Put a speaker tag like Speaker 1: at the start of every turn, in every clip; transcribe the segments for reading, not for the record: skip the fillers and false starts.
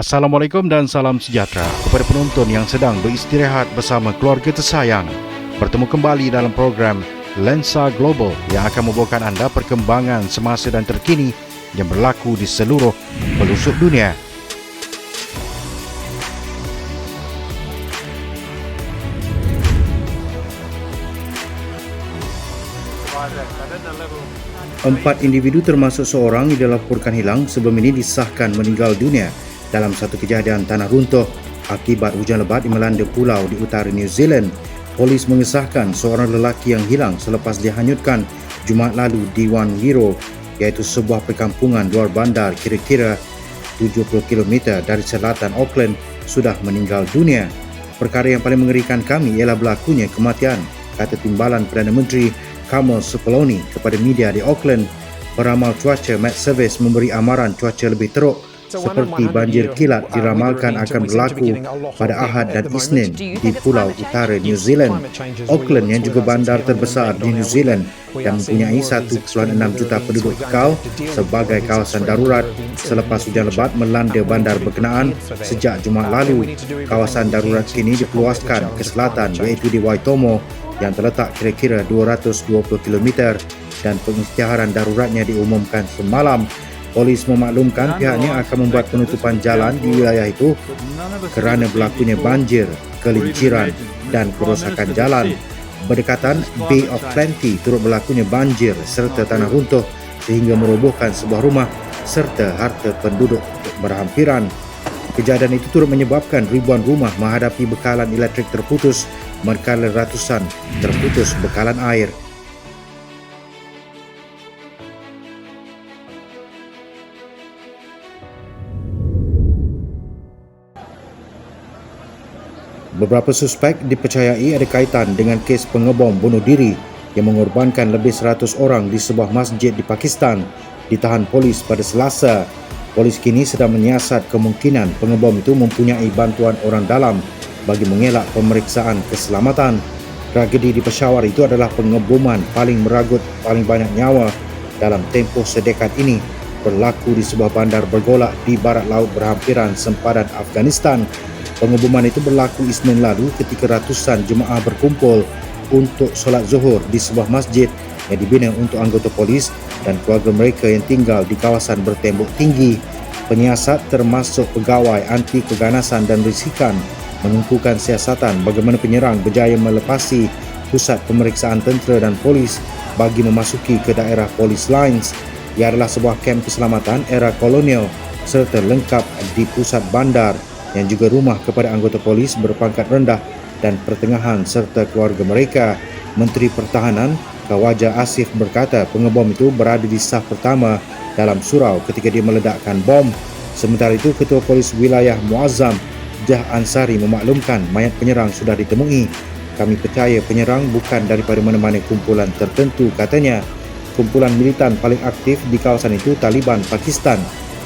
Speaker 1: Assalamualaikum dan salam sejahtera kepada penonton yang sedang beristirahat bersama keluarga tersayang. Bertemu kembali dalam program Lensa Global yang akan membawakan anda perkembangan semasa dan terkini yang berlaku di seluruh pelosok dunia. Empat individu termasuk seorang yang dilaporkan hilang sebelum ini disahkan meninggal dunia dalam satu kejadian tanah runtuh akibat hujan lebat yang melanda pulau di utara New Zealand. Polis mengesahkan seorang lelaki yang hilang selepas dihanyutkan Jumaat lalu di One Hero, iaitu sebuah perkampungan luar bandar kira-kira 70 km dari selatan Auckland, sudah meninggal dunia. Perkara yang paling mengerikan kami ialah berlakunya kematian, kata Timbalan Perdana Menteri Kamal Supaloni kepada media di Auckland. Peramal cuaca Met Service memberi amaran cuaca lebih teruk seperti banjir kilat diramalkan akan berlaku pada Ahad dan Isnin di pulau utara New Zealand. Auckland yang juga bandar terbesar di New Zealand dan mempunyai 1.6 juta penduduk kekal sebagai kawasan darurat selepas hujan lebat melanda bandar berkenaan sejak Jumaat lalu. Kawasan darurat kini diperluaskan ke selatan iaitu di Waitomo yang terletak kira-kira 220 km dan pengisytiharan daruratnya diumumkan semalam. Polis memaklumkan pihaknya akan membuat penutupan jalan di wilayah itu kerana berlakunya banjir, gelinciran dan kerosakan jalan. Berdekatan Bay of Plenty turut berlakunya banjir serta tanah runtuh sehingga merobohkan sebuah rumah serta harta penduduk berhampiran. Kejadian itu turut menyebabkan ribuan rumah menghadapi bekalan elektrik terputus, manakala ratusan terputus bekalan air. Beberapa suspek dipercayai ada kaitan dengan kes pengebom bunuh diri yang mengorbankan lebih 100 orang di sebuah masjid di Pakistan ditahan polis pada Selasa. Polis kini sedang menyiasat kemungkinan pengebom itu mempunyai bantuan orang dalam bagi mengelak pemeriksaan keselamatan. Tragedi di Peshawar itu adalah pengeboman paling meragut paling banyak nyawa dalam tempoh sedekad ini, berlaku di sebuah bandar bergolak di barat laut berhampiran sempadan Afghanistan. Pengeboman itu berlaku Isnin lalu ketika ratusan jemaah berkumpul untuk solat zuhur di sebuah masjid yang dibina untuk anggota polis dan keluarga mereka yang tinggal di kawasan bertembok tinggi. Penyiasat termasuk pegawai anti keganasan dan risikan menentukan siasatan bagaimana penyerang berjaya melepasi pusat pemeriksaan tentera dan polis bagi memasuki ke daerah Police Lines. Ia adalah sebuah kamp keselamatan era kolonial serta lengkap di pusat bandar yang juga rumah kepada anggota polis berpangkat rendah dan pertengahan serta keluarga mereka. Menteri Pertahanan Khawaja Asif berkata pengebom itu berada di saf pertama dalam surau ketika dia meledakkan bom. Sementara itu, Ketua Polis Wilayah Muazzam Jah Ansari memaklumkan mayat penyerang sudah ditemui. Kami percaya penyerang bukan daripada mana-mana kumpulan tertentu, katanya. Kumpulan militan paling aktif di kawasan itu Taliban Pakistan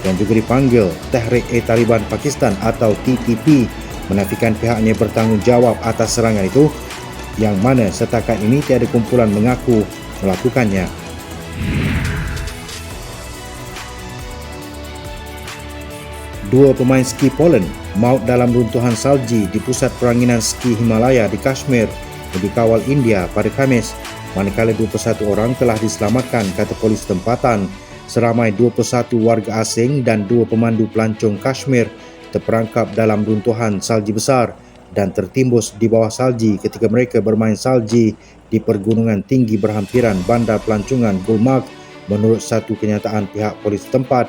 Speaker 1: yang juga dipanggil Tehrik-e-Taliban Pakistan atau TTP menafikan pihaknya bertanggungjawab atas serangan itu, yang mana setakat ini tiada kumpulan mengaku melakukannya. Dua pemain ski Poland maut dalam runtuhan salji di pusat peranginan ski Himalaya di Kashmir yang dikawal India pada Khamis, manakala 21 orang telah diselamatkan, kata polis tempatan. Seramai 21 warga asing dan 2 pemandu pelancong Kashmir terperangkap dalam runtuhan salji besar dan tertimbus di bawah salji ketika mereka bermain salji di pergunungan tinggi berhampiran bandar pelancongan Gulmarg. Menurut satu kenyataan pihak polis tempat,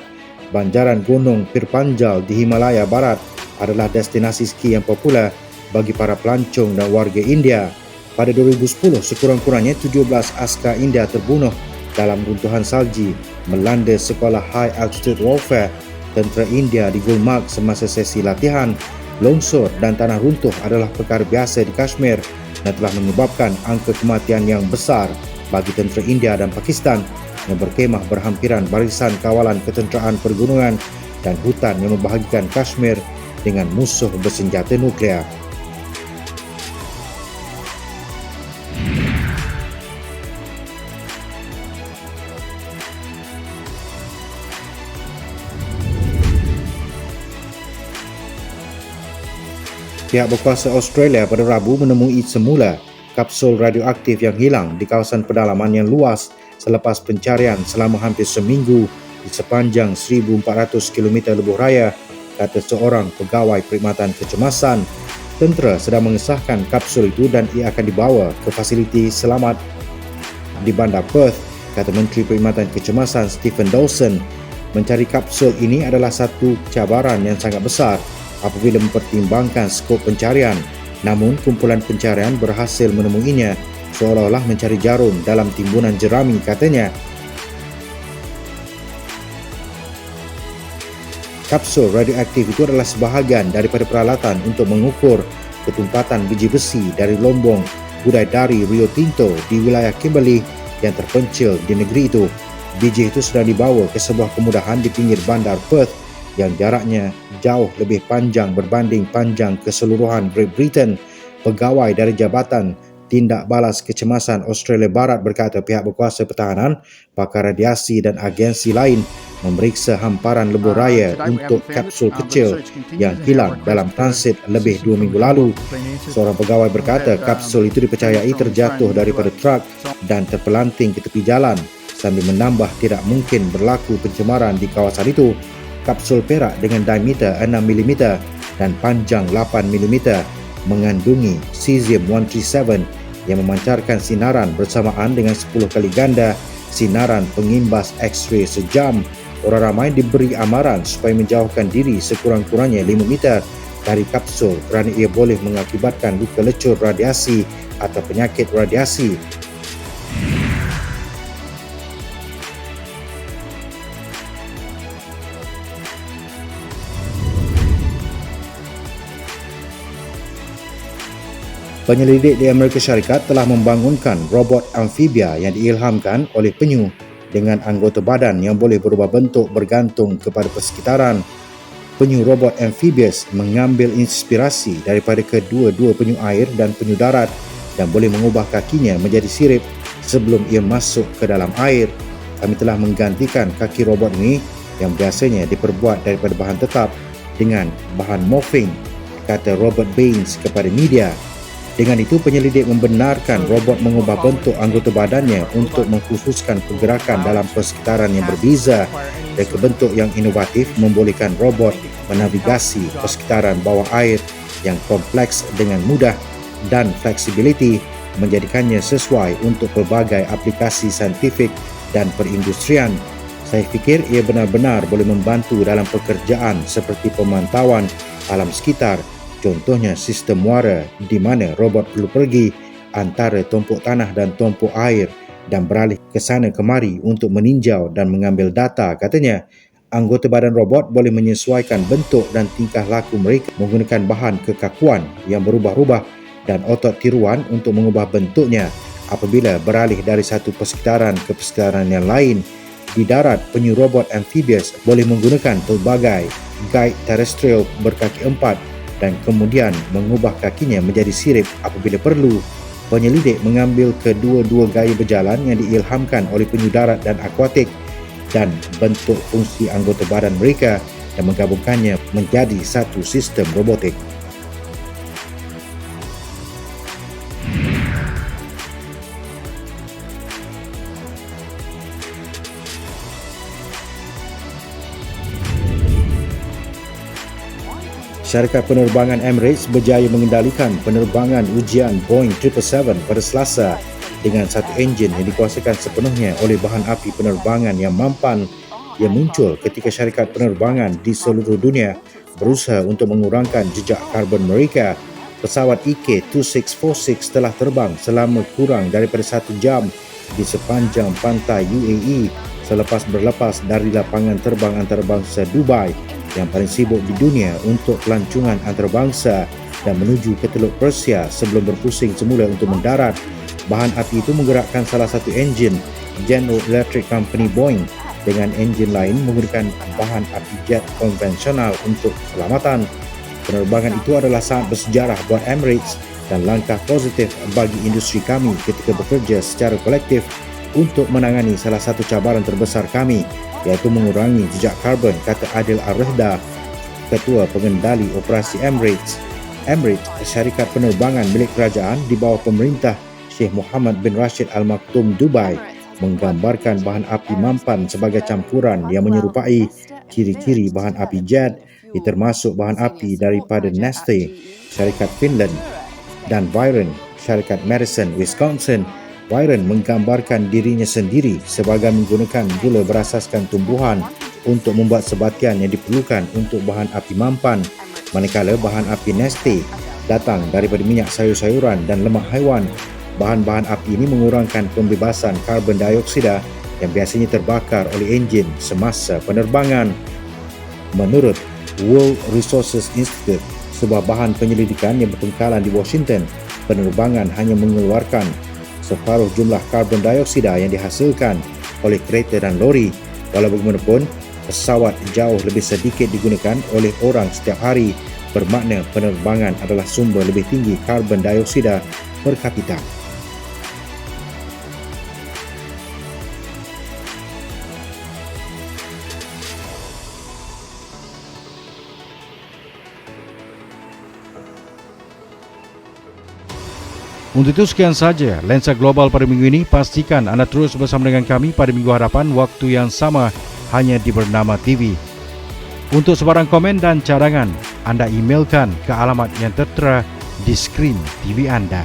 Speaker 1: banjaran gunung Pirpanjal di Himalaya Barat adalah destinasi ski yang popular bagi para pelancong dan warga India. Pada 2010, sekurang-kurangnya 17 askar India terbunuh dalam runtuhan salji melanda sekolah High Altitude Warfare tentera India di Gulmarg semasa sesi latihan. Longsor dan tanah runtuh adalah perkara biasa di Kashmir dan telah menyebabkan angka kematian yang besar bagi tentera India dan Pakistan yang berkemah berhampiran barisan kawalan ketenteraan pergunungan dan hutan yang membahagikan Kashmir dengan musuh bersenjata nuklear. Pihak berkuasa Australia pada Rabu menemui semula kapsul radioaktif yang hilang di kawasan pedalaman yang luas selepas pencarian selama hampir seminggu di sepanjang 1,400 km lebuh raya, kata seorang pegawai perkhidmatan kecemasan. Tentera sedang mengesahkan kapsul itu dan ia akan dibawa ke fasiliti selamat di bandar Perth, kata Menteri Perkhidmatan Kecemasan Stephen Dawson. Mencari kapsul ini adalah satu cabaran yang sangat besar apabila mempertimbangkan skop pencarian. Namun, kumpulan pencarian berhasil menemuinya seolah-olah mencari jarum dalam timbunan jerami, katanya. Kapsul radioaktif itu adalah sebahagian daripada peralatan untuk mengukur ketumpatan biji besi dari lombong Gudai-Dari Rio Tinto di wilayah Kimberley yang terpencil di negeri itu. Biji itu sudah dibawa ke sebuah kemudahan di pinggir bandar Perth yang jaraknya jauh lebih panjang berbanding panjang keseluruhan Great Britain. Pegawai dari Jabatan Tindak Balas Kecemasan Australia Barat berkata pihak berkuasa pertahanan, pakar radiasi dan agensi lain memeriksa hamparan lebuh raya untuk kapsul kecil yang hilang dalam transit lebih 2 minggu lalu. Seorang pegawai berkata kapsul itu dipercayai terjatuh daripada truk dan terpelanting ke tepi jalan, sambil menambah tidak mungkin berlaku pencemaran di kawasan itu. Kapsul perak dengan diameter 6 mm dan panjang 8 mm mengandungi cesium-137 yang memancarkan sinaran bersamaan dengan 10 kali ganda sinaran pengimbas X-ray sejam. Orang ramai diberi amaran supaya menjauhkan diri sekurang-kurangnya 5 meter dari kapsul kerana ia boleh mengakibatkan luka lecur radiasi atau penyakit radiasi. Penyelidik di Amerika Syarikat telah membangunkan robot amfibia yang diilhamkan oleh penyu dengan anggota badan yang boleh berubah bentuk bergantung kepada persekitaran. Penyu robot amphibious mengambil inspirasi daripada kedua-dua penyu air dan penyu darat dan boleh mengubah kakinya menjadi sirip sebelum ia masuk ke dalam air. Kami telah menggantikan kaki robot ini yang biasanya diperbuat daripada bahan tetap dengan bahan morphing, kata Robert Baines kepada media. Dengan itu, penyelidik membenarkan robot mengubah bentuk anggota badannya untuk mengkhususkan pergerakan dalam persekitaran yang berbeza. Reka bentuk yang inovatif membolehkan robot menavigasi persekitaran bawah air yang kompleks dengan mudah dan fleksibiliti menjadikannya sesuai untuk pelbagai aplikasi saintifik dan perindustrian. Saya fikir ia benar-benar boleh membantu dalam pekerjaan seperti pemantauan alam sekitar. Contohnya sistem muara di mana robot perlu pergi antara tumpuk tanah dan tumpuk air dan beralih ke sana kemari untuk meninjau dan mengambil data, katanya. Anggota badan robot boleh menyesuaikan bentuk dan tingkah laku mereka menggunakan bahan kekakuan yang berubah-ubah dan otot tiruan untuk mengubah bentuknya apabila beralih dari satu persekitaran ke persekitaran yang lain. Di darat, penyu robot amphibious boleh menggunakan pelbagai guide terrestrial berkaki empat dan kemudian mengubah kakinya menjadi sirip apabila perlu. Penyelidik mengambil kedua-dua gaya berjalan yang diilhamkan oleh penyu darat dan akuatik dan bentuk fungsi anggota badan mereka dan menggabungkannya menjadi satu sistem robotik. Syarikat penerbangan Emirates berjaya mengendalikan penerbangan ujian Boeing 777 pada Selasa dengan satu enjin yang dikuasakan sepenuhnya oleh bahan api penerbangan yang mampan yang muncul ketika syarikat penerbangan di seluruh dunia berusaha untuk mengurangkan jejak karbon mereka. Pesawat EK-2646 telah terbang selama kurang daripada 1 jam di sepanjang pantai UAE selepas berlepas dari lapangan terbang antarabangsa Dubai yang paling sibuk di dunia untuk pelancongan antarabangsa dan menuju ke Teluk Persia sebelum berpusing semula untuk mendarat. Bahan api itu menggerakkan salah satu enjin General Electric Company Boeing dengan enjin lain menggunakan bahan api jet konvensional untuk keselamatan. Penerbangan itu adalah sangat bersejarah buat Emirates dan langkah positif bagi industri kami ketika bekerja secara kolektif untuk menangani salah satu cabaran terbesar kami, iaitu mengurangi jejak karbon, kata Adil Ar-Rehda, Ketua Pengendali Operasi Emirates. Emirates, syarikat penerbangan milik kerajaan di bawah pemerintah Sheikh Mohammed bin Rashid Al Maktoum Dubai, menggambarkan bahan api mampan sebagai campuran yang menyerupai ciri-ciri bahan api jet, termasuk bahan api daripada Neste, syarikat Finland, dan Viren, syarikat Madison, Wisconsin. Viren menggambarkan dirinya sendiri sebagai menggunakan gula berasaskan tumbuhan untuk membuat sebatian yang diperlukan untuk bahan api mampan, manakala bahan api Neste datang daripada minyak sayur-sayuran dan lemak haiwan. Bahan-bahan api ini mengurangkan pembebasan karbon dioksida yang biasanya terbakar oleh enjin semasa penerbangan. Menurut World Resources Institute, sebuah bahan penyelidikan yang berpangkalan di Washington, penerbangan hanya mengeluarkan separuh jumlah karbon dioksida yang dihasilkan oleh kereta dan lori. Walau bagaimanapun, pesawat jauh lebih sedikit digunakan oleh orang setiap hari, bermakna penerbangan adalah sumber lebih tinggi karbon dioksida per kapita.
Speaker 2: Untuk itu sekian saja Lensa Global pada minggu ini. Pastikan anda terus bersama dengan kami pada minggu hadapan waktu yang sama hanya di Bernama TV. Untuk sebarang komen dan cadangan, anda emailkan ke alamat yang tertera di skrin TV anda.